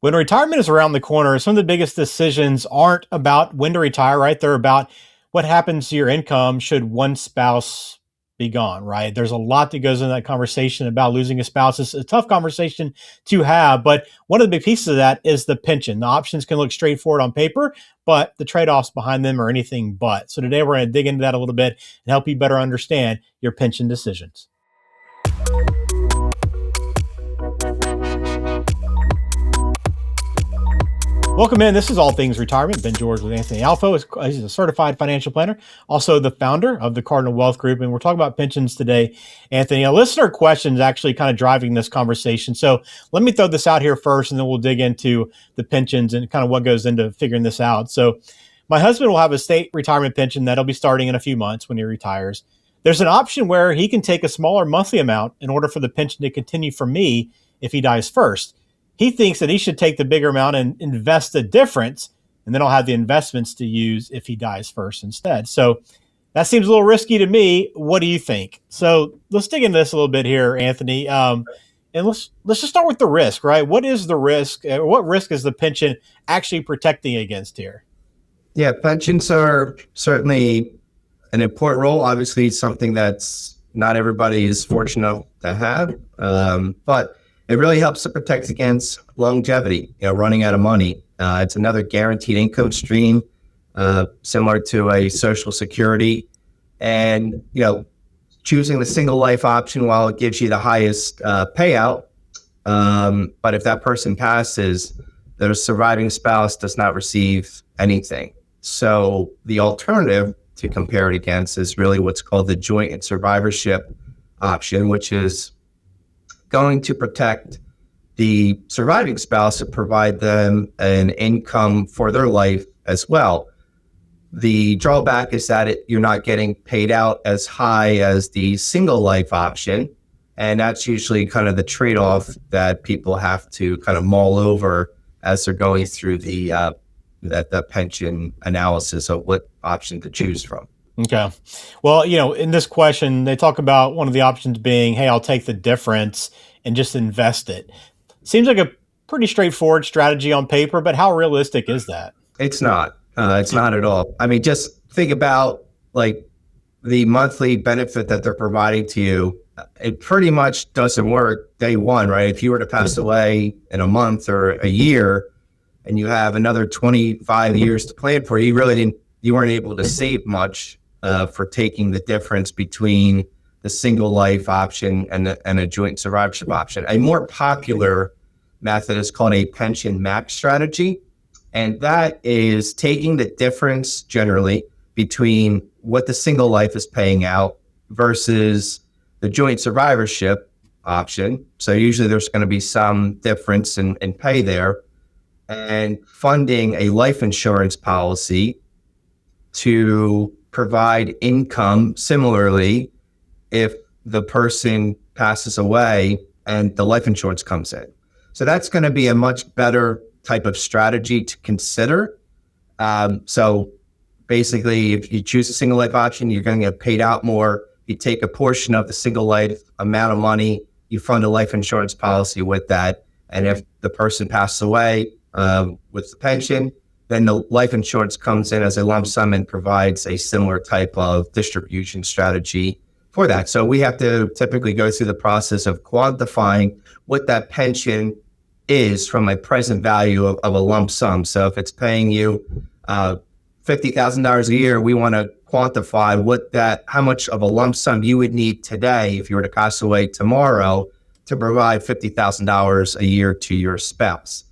When retirement is around the corner, some of the biggest decisions aren't about when to retire, right? They're about what happens to your income should one spouse be gone, right? There's a lot that goes into that conversation about losing a spouse. It's a tough conversation to have, but one of the big pieces of that is the pension. The options can look straightforward on paper, but the trade-offs behind them are anything but. So today we're going to dig into that a little bit and help you better understand your pension decisions. Welcome in. This is All Things Retirement. Ben George with Anthony Aulffo. He's a certified financial planner, also the founder of the Cardinal Wealth Group. And we're talking about pensions today, Anthony. A listener question is actually kind of driving this conversation. So let me throw this out here first, and then we'll dig into the pensions and kind of what goes into figuring this out. So my husband will have a state retirement pension that'll be starting in a few months when he retires. There's an option where he can take a smaller monthly amount in order for the pension to continue for me if he dies first. He thinks that he should take the bigger amount and invest the difference, and then I'll have the investments to use if he dies first instead. So that seems a little risky to me. What do you think? So let's dig into this a little bit here, Anthony. And let's just start with the risk, right? What is the risk? What risk is the pension actually protecting against here? Yeah, pensions are certainly an important role. Obviously, something that's not everybody is fortunate to have, but it really helps to protect against longevity, running out of money. It's another guaranteed income stream, similar to a Social Security. And, choosing the single life option, while it gives you the highest payout, but if that person passes, the surviving spouse does not receive anything. So the alternative to compare it against is really what's called the joint and survivorship option, which is going to protect the surviving spouse and provide them an income for their life as well. The drawback is that you're not getting paid out as high as the single life option. And that's usually kind of the trade-off that people have to kind of mull over as they're going through the pension analysis of what option to choose from. Okay. Well, in this question, they talk about one of the options being, hey, I'll take the difference and just invest it. Seems like a pretty straightforward strategy on paper, but how realistic is that? It's not. It's not at all. I mean, just think about like the monthly benefit that they're providing to you. It pretty much doesn't work day one, right? If you were to pass away in a month or a year and you have another 25 years to plan for, you weren't able to save much for taking the difference between the single life option and a joint survivorship option. A more popular method is called a pension match strategy. And that is taking the difference generally between what the single life is paying out versus the joint survivorship option. So usually there's going to be some difference in pay there, and funding a life insurance policy to provide income similarly if the person passes away and the life insurance comes in. So that's going to be a much better type of strategy to consider. So basically, if you choose a single life option, you're going to get paid out more. You take a portion of the single life amount of money, you fund a life insurance policy with that. And if the person passes away with the pension, then the life insurance comes in as a lump sum and provides a similar type of distribution strategy for that. So we have to typically go through the process of quantifying what that pension is from a present value of a lump sum. So if it's paying you $50,000 a year, we want to quantify how much of a lump sum you would need today if you were to pass away tomorrow to provide $50,000 a year to your spouse.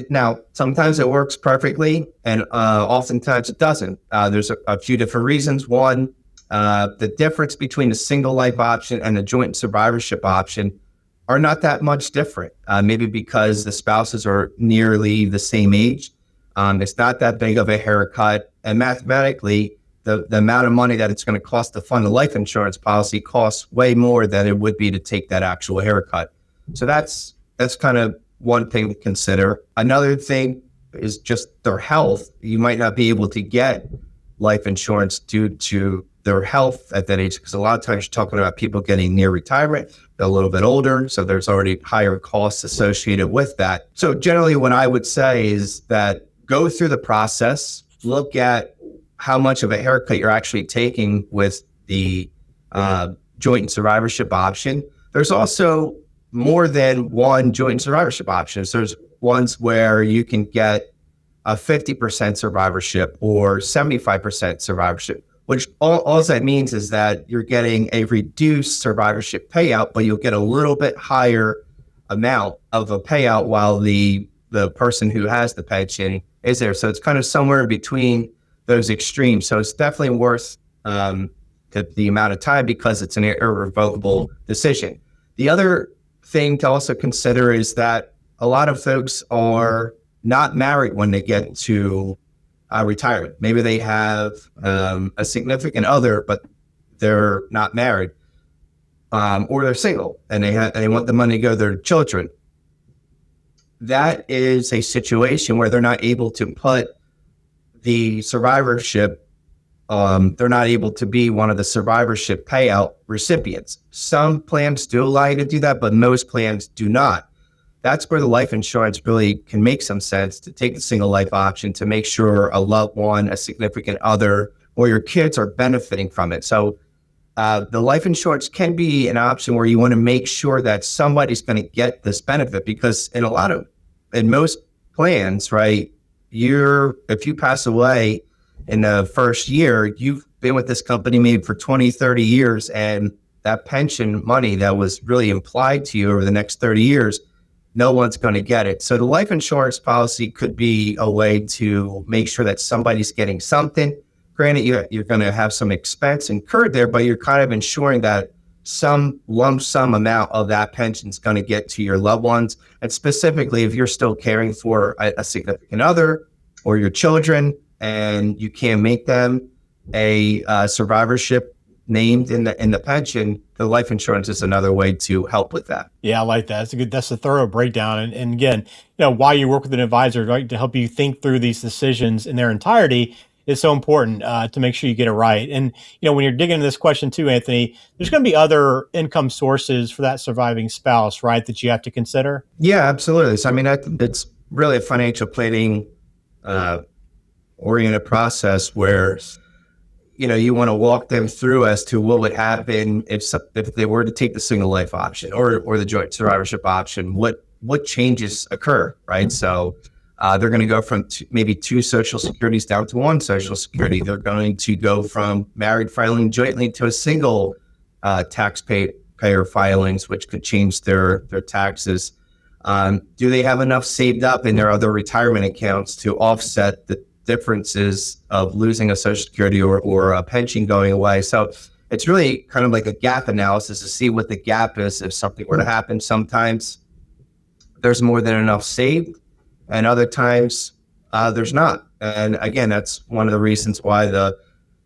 Now, sometimes it works perfectly, and oftentimes it doesn't. There's a few different reasons. One, the difference between the single life option and the joint survivorship option are not that much different. Maybe because the spouses are nearly the same age. It's not that big of a haircut. And mathematically, the amount of money that it's going to cost to fund a life insurance policy costs way more than it would be to take that actual haircut. So that's kind of one thing to consider. Another thing is just their health. You might not be able to get life insurance due to their health at that age, because a lot of times you're talking about people getting near retirement, they're a little bit older, so there's already higher costs associated with that. So generally what I would say is that go through the process, look at how much of a haircut you're actually taking with the joint and survivorship option. There's also more than one joint and survivorship options. There's ones where you can get a 50% survivorship or 75% survivorship, which all that means is that you're getting a reduced survivorship payout, but you'll get a little bit higher amount of a payout while the person who has the pension is there. So it's kind of somewhere in between those extremes. So it's definitely worth the amount of time because it's an irrevocable decision. The other thing to also consider is that a lot of folks are not married when they get to retirement. Maybe they have a significant other, but they're not married, or they're single and they want the money to go to their children. That is a situation where they're not able to put the survivorship. They're not able to be one of the survivorship payout recipients. Some plans do allow you to do that, but most plans do not. That's where the life insurance really can make some sense, to take the single life option to make sure a loved one, a significant other, or your kids are benefiting from it. So the life insurance can be an option where you want to make sure that somebody's going to get this benefit, because in most plans, right, if you pass away in the first year, you've been with this company maybe for 20, 30 years, and that pension money that was really implied to you over the next 30 years, no one's going to get it. So the life insurance policy could be a way to make sure that somebody's getting something. Granted, you're going to have some expense incurred there, but you're kind of ensuring that some lump sum amount of that pension is going to get to your loved ones. And specifically, if you're still caring for a significant other or your children, and you can't make them a survivorship named in the pension, the life insurance is another way to help with that. Yeah, I like that. That's a thorough breakdown. And again, why you work with an advisor, right, to help you think through these decisions in their entirety is so important to make sure you get it right. And, when you're digging into this question too, Anthony, there's going to be other income sources for that surviving spouse, right, that you have to consider? Yeah, absolutely. So, I mean, it's really a financial planning oriented process where you want to walk them through as to what would happen if they were to take the single life option or the joint survivorship option. What changes occur, right? So they're going to go from maybe two social securities down to one social security. They're going to go from married filing jointly to a single taxpayer filings, which could change their taxes. Do they have enough saved up in their other retirement accounts to offset the differences of losing a social security or a pension going away? So it's really kind of like a gap analysis to see what the gap is if something were to happen. Sometimes there's more than enough saved, and other times there's not. And again, that's one of the reasons why the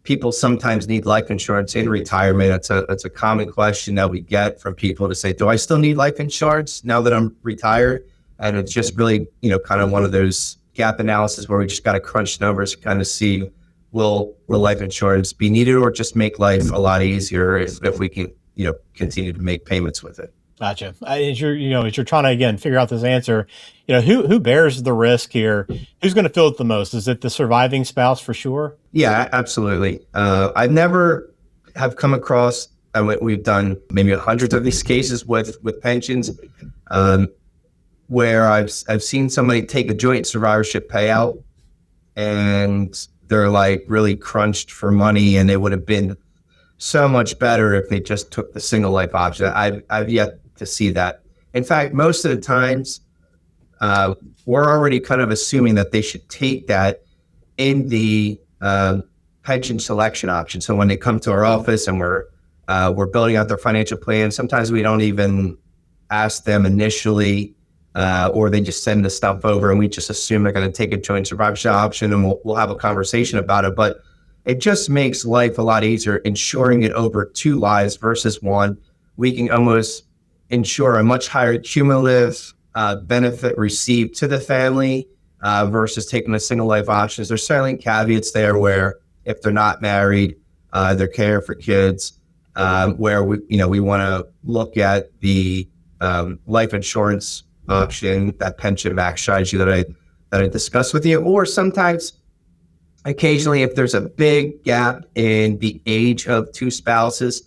people sometimes need life insurance in retirement. It's a common question that we get from people to say, do I still need life insurance now that I'm retired? And it's just really, kind of one of those gap analysis where we just got to crunch numbers to kind of see, will life insurance be needed or just make life a lot easier if we can, continue to make payments with it. Gotcha. As you're trying to, again, figure out this answer, who bears the risk here? Who's going to feel it the most? Is it the surviving spouse for sure? Yeah, absolutely. I've never have come across, we've done maybe hundreds of these cases with pensions, where I've seen somebody take a joint survivorship payout and they're like really crunched for money, and it would have been so much better if they just took the single life option. I've yet to see that. In fact, most of the times, we're already kind of assuming that they should take that in the pension selection option. So when they come to our office and we're building out their financial plan, sometimes we don't even ask them initially, or they just send the stuff over and we just assume they're going to take a joint survivorship option, and we'll have a conversation about it. But it just makes life a lot easier insuring it over two lives versus one. We can almost ensure a much higher cumulative benefit received to the family versus taking a single life option. There's certainly caveats there where if they're not married, their care for kids, where we want to look at the life insurance option, that pension max strategy that I discussed with you, or sometimes occasionally if there's a big gap in the age of two spouses,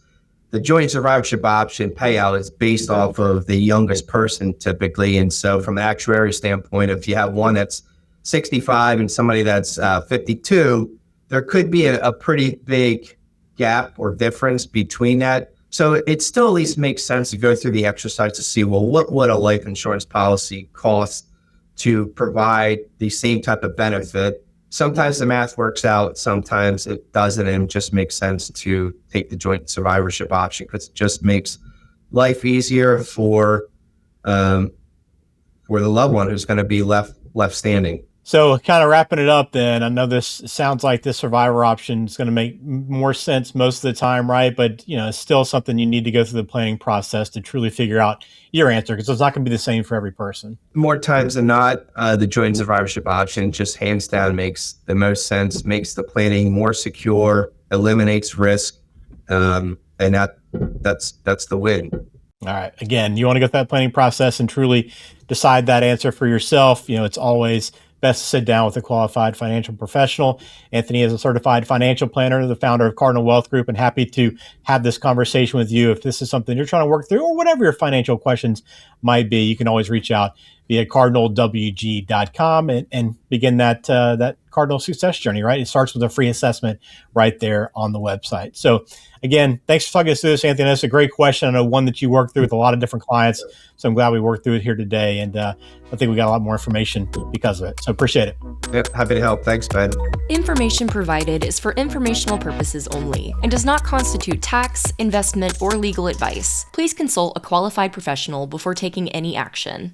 the joint survivorship option payout is based off of the youngest person typically. And so from an actuary standpoint, if you have one that's 65 and somebody that's 52, there could be a pretty big gap or difference between that. So it still at least makes sense to go through the exercise to see, well, what would a life insurance policy cost to provide the same type of benefit? Sometimes the math works out, sometimes it doesn't, and it just makes sense to take the joint survivorship option because it just makes life easier for the loved one who's going to be left standing. So kind of wrapping it up then, I know this sounds like this survivor option is going to make more sense most of the time, right? But, it's still something you need to go through the planning process to truly figure out your answer because it's not going to be the same for every person. More times than not, the joint survivorship option just hands down makes the most sense, makes the planning more secure, eliminates risk, and that's the win. All right. Again, you want to go through that planning process and truly decide that answer for yourself. It's always best to sit down with a qualified financial professional. Anthony is a certified financial planner, the founder of Cardinal Wealth Group, and happy to have this conversation with you. If this is something you're trying to work through or whatever your financial questions might be, you can always reach out via cardinalwg.com and begin that Cardinal success journey, right? It starts with a free assessment right there on the website. So again, thanks for talking us through this, Anthony. That's a great question. I know one that you work through with a lot of different clients. So I'm glad we worked through it here today. And I think we got a lot more information because of it. So appreciate it. Yep, happy to help. Thanks, Ben. Information provided is for informational purposes only and does not constitute tax, investment, or legal advice. Please consult a qualified professional before taking any action.